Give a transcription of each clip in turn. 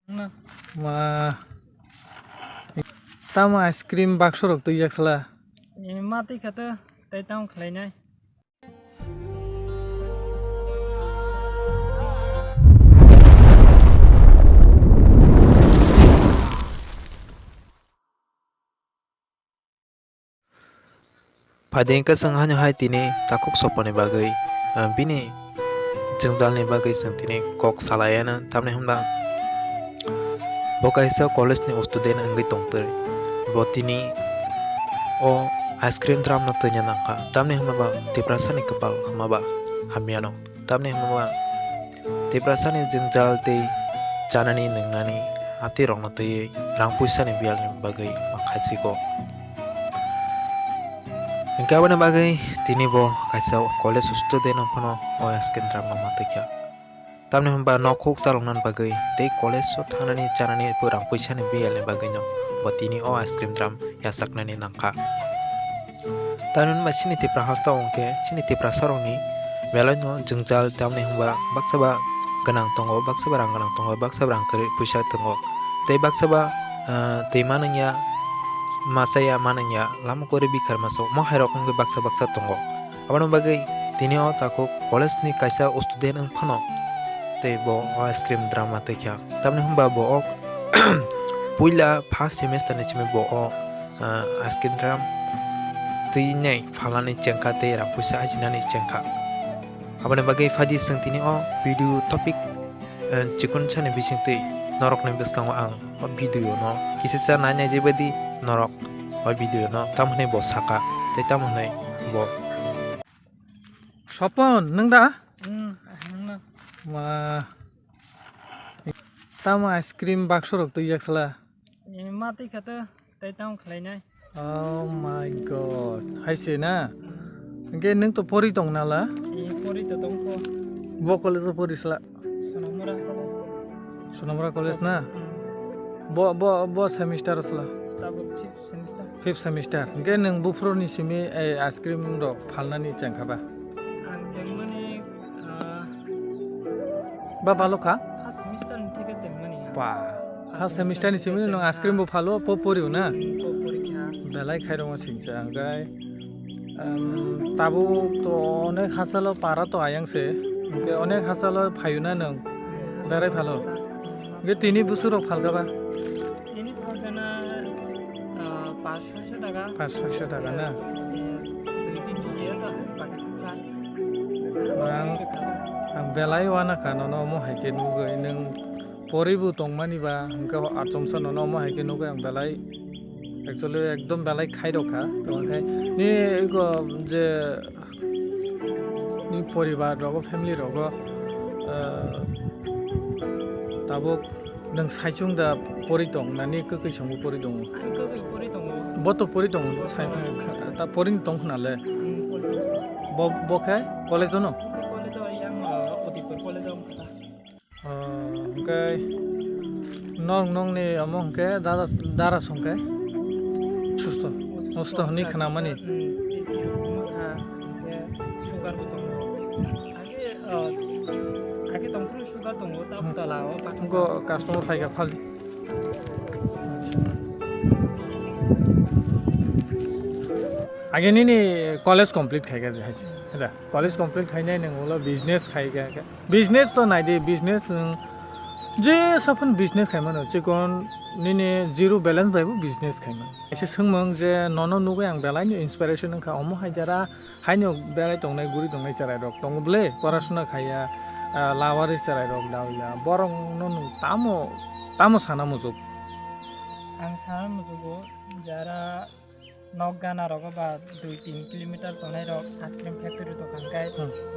Ma, tama ice cream bakso rok tu yak sala. Mati kata, tay tao khlai nai. Padengka sanghanyo hai tini takuk sopone bagai bini jengjalni bagai sang tini kok salayana tamne hamba bo kaisa college ni student angai tongtoi bo tini o ice cream dram na tanya nangka tamne hamba ba teprasani kepal hamba ba hamiano tamne hamba ba teprasani jengjal te janani nengnani ati rong na tei rang puisa ni bial ni bagai makhasi ko Engkau bagai tini bo kaisa college student apano o asken drama matekya. Tamne hamba nokuk salongnan bagai te college so thanani chanani purang puisa ni bial ni bagai no bo tini o ice cream dram yasaknani nangka. Tanun masini te prahasta ongke sini te prasaroni belai no jengjal tamne hamba baksaba ganang tongo baksaba rang ganang tongo baksaba rang kari puisa tongo te baksaba te mananya masaya mananya lama kore bikar masuk mau herok nge baksa baksa tongo abang bagai tini o tako college ni kaisa student ang pano te bo ice cream drama te kya tamne hamba bo ok puila first semester ni chime bo o ice cream dram te nyai phalani chengka te rang puisa ajinani chengka abang bagai faji sang tini o video topic chikun chane bising te norok ni beskang ang video no kisisa nanya jebadi norok o video no tamhne bo saka te tamhne bo Sopon nang da? Nang Ma, tama ice cream bakso rok tu yak sala. mati kata, tay tao khlai nai. Oh my god, hai se na. Engke nang to pori tong nala. Pori to tongko, Bo college to pori sala. Sonamura college. Sonamura college na. Bo semester sala. Tabo 5th semester. 5th semester. Engke nang bufro ni simi ice cream rok phalnani chengkaba. Ang semani Ba baloka? first semester ni theke semani. Ba. First semester ni simi nang ice cream bo phalo po pori na. Pori kya. Belai khairong singse angkai tabu to onek hasalo para to ayang se ke onek hasalo phayuna nang berai phalo ge tini busuro phalgaba Ini phalgana 500 টাকা 500 টাকা না 2-3 julia ta pakai thaka. ang belai wana kano no mo haike nugai nang poribu tongmani ba angka achomsa no mo haike nugai ang belai actually ekdom belai khairokha to angkai ni ego je ni poribar rogo family rogo tabuk nang saichung da pori tong nani kai songu pori dong Ang kagai pori tongo. boto pori tong sai ta pori tong nale bo khai college no College yang Odipur college ang kata. angkai nong ni among ke dara songkai susto musto ni khana mani sugar butong age tongkru sugar tongo ta talao go customer phaiga phali आगे नि college complete खाइगा हाइस हैदा college complete खाइनाय नंगोला बिजनेस खाइगा बिजनेस तो नाइदे बिजनेस जे सफन बिजनेस खाइमान चिकन निने जीरो बैलेंस बायबो बिजनेस खाइमान एसे सोंमों जे ननो नुगै आं बेलायनि इन्सपिरेशन नखा अमो हाइजारा हाइनो बेलाय तंनाय गुरि तंनाय चाराय रक तंगब्ले परासुना खाया लावारि चाराय रक दावला बरं ननु तामो साना मुजुब ang sana mujugo jara nog gana rogo ba 2-3 kilometer tonai rok ice cream factory to kangkai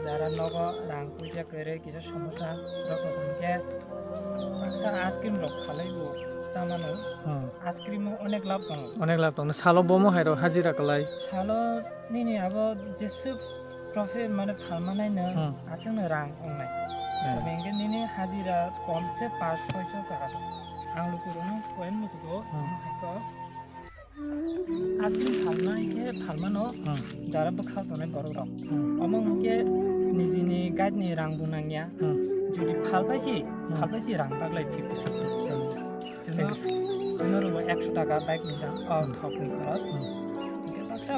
jara nogo rang puja kere kisa samosa rok to kangke aksa ice cream rok khalai bo samano ice cream onek lab dong सालो बमो हाइरो हाजिरा कलाय salo nini abo jesu profit mane phalmanai no asang rang ongnai bengke nini hajira komse 500-600 taka ang lukurung poin mujugo hako asli phalnai ke phalmano jara bakha tonai borok rok among ke nijini guide ni rang bunangya judi phalbaisi rang baglai 50-50 Juno rubo 100 টাকা বাইক নিলাম থকনি খরচ ke baksa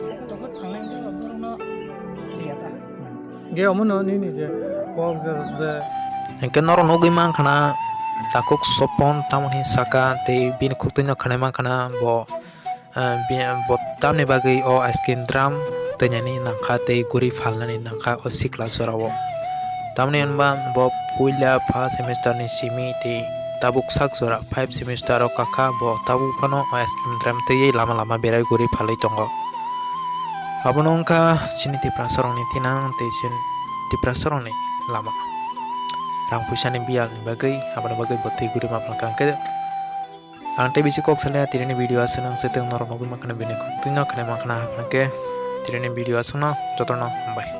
cycle ko thangnai jo borno diata ge omono nini je kok je Engke noro nogui mang kana takuk sopon tamoni saka te bin kuktinyo khane mang kana bo bo tamni bagai o ice cream drum tenyani nangka te guri phalnani nangka o sikla sorawo tamni anba bo puila pa semester ni simi te tabuk sak jora 5 semester o kaka bo tabuk pano o ice cream drum te lama lama berai guri phalai tongo abono ongka chini te prasarong ni tinang te chen te prasarong ni lama rang puisa ni bial ni bagai abana bagai botti guri maplangkang ke angte bisi kok sale tireni video asana seteng noro nogu makana bine kok tinga kana makana apna ke tireni video asana jotono bye